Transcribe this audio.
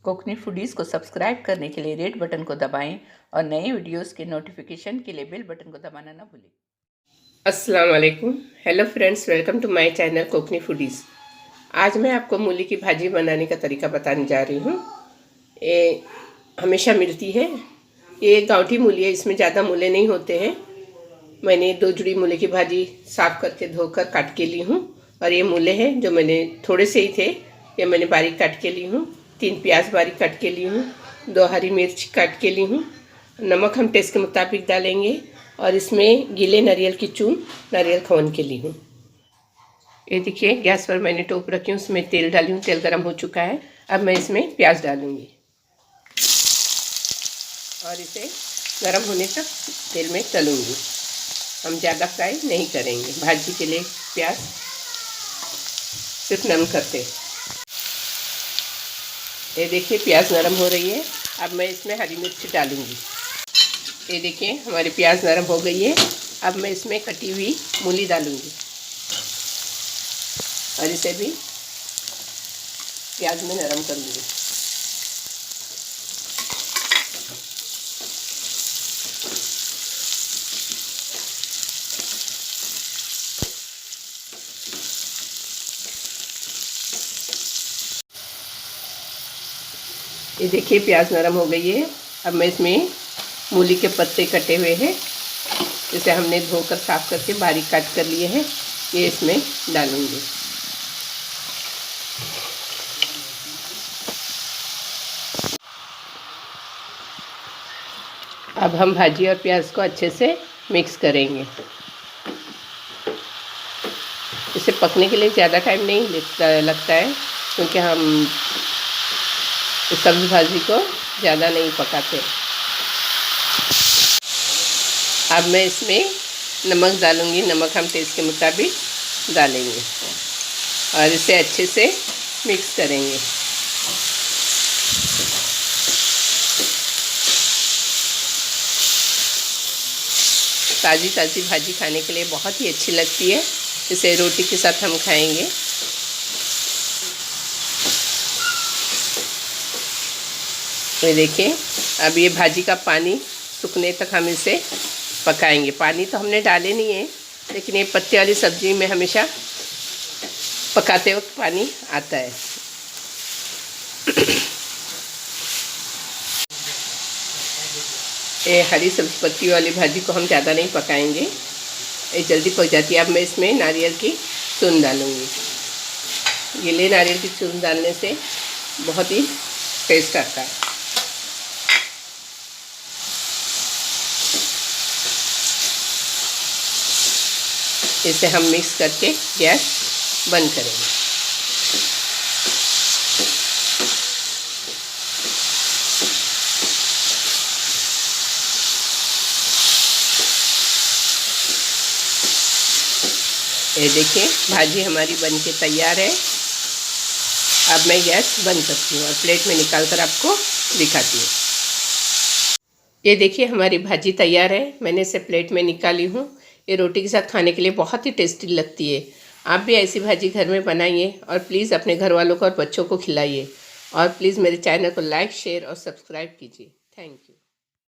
Konkani foodies को subscribe करने के लिए रेड बटन को दबाएं और नए वीडियोस के नोटिफिकेशन के लिए बेल बटन को दबाना ना भूलें। अस्सलाम वालेकुम। Hello friends, welcome to my channel Kokni foodies. आज मैं आपको मूली की भाजी बनाने का तरीका बताने जा रही हूँ। ये हमेशा मिलती है। ये गाँवठी मूली है, इसमें ज़्यादा मूले नहीं होते हैं। मैंने 2 जुड़ी मूली की भाजी साफ़ करके धोकर काट के ली हूँ और ये मूले हैं जो मैंने थोड़े से ही थे, ये मैंने बारीक काट के ली हूँ। 3 प्याज बारीक काट के ली हूँ, 2 हरी मिर्च काट के ली हूँ। नमक हम टेस्ट के मुताबिक डालेंगे और इसमें गीले नारियल की चून नारियल खवन के ली हूँ। ये देखिए, गैस पर मैंने टोप रखी हूँ, उसमें तेल डाली हूँ, तेल गरम हो चुका है। अब मैं इसमें प्याज डालूँगी और इसे गरम होने तक तेल में तलूँगी। हम ज़्यादा फ्राई नहीं करेंगे, भाजी के लिए प्याज सिर्फ नरम करते। ये देखिए, प्याज नरम हो रही है। अब मैं इसमें हरी मिर्च डालूँगी। ये देखिए, हमारी प्याज नरम हो गई है। अब मैं इसमें कटी हुई मूली डालूँगी और इसे भी प्याज में नरम करूँगी। ये देखिए, प्याज नरम हो गई है। अब मैं इसमें मूली के पत्ते कटे हुए हैं, इसे हमने धोकर साफ करके बारीक काट कर लिए हैं, ये इसमें डालूंगी। अब हम भाजी और प्याज को अच्छे से मिक्स करेंगे। इसे पकने के लिए ज़्यादा टाइम नहीं लगता है, क्योंकि हम इस सब्ज़ी भाजी को ज़्यादा नहीं पकाते। अब मैं इसमें नमक डालूँगी, नमक हम टेस्ट के मुताबिक डालेंगे और इसे अच्छे से मिक्स करेंगे। ताज़ी ताज़ी भाजी खाने के लिए बहुत ही अच्छी लगती है। इसे रोटी के साथ हम खाएंगे। ये देखिए, अब ये भाजी का पानी सूखने तक हम इसे पकाएंगे। पानी तो हमने डाले नहीं है, लेकिन ये पत्ते वाली सब्ज़ी में हमेशा पकाते वक्त पानी आता है। ये हरी सब्ज़ी पत्ती वाली भाजी को हम ज़्यादा नहीं पकाएंगे, ये जल्दी पक जाती है। अब मैं इसमें नारियल की चून डालूँगी। गीले नारियल की चून डालने से बहुत ही टेस्ट आता है। इसे हम मिक्स करके गैस बंद करेंगे। ये देखिए, भाजी हमारी बनके तैयार है। अब मैं गैस बंद करती हूँ और प्लेट में निकाल कर आपको दिखाती हूँ। ये देखिए, हमारी भाजी तैयार है। मैंने इसे प्लेट में निकाली हूँ। ये रोटी के साथ खाने के लिए बहुत ही टेस्टी लगती है। आप भी ऐसी भाजी घर में बनाइए और प्लीज़ अपने घर वालों को और बच्चों को खिलाइए। और प्लीज़ मेरे चैनल को लाइक, शेयर और सब्सक्राइब कीजिए। Thank you.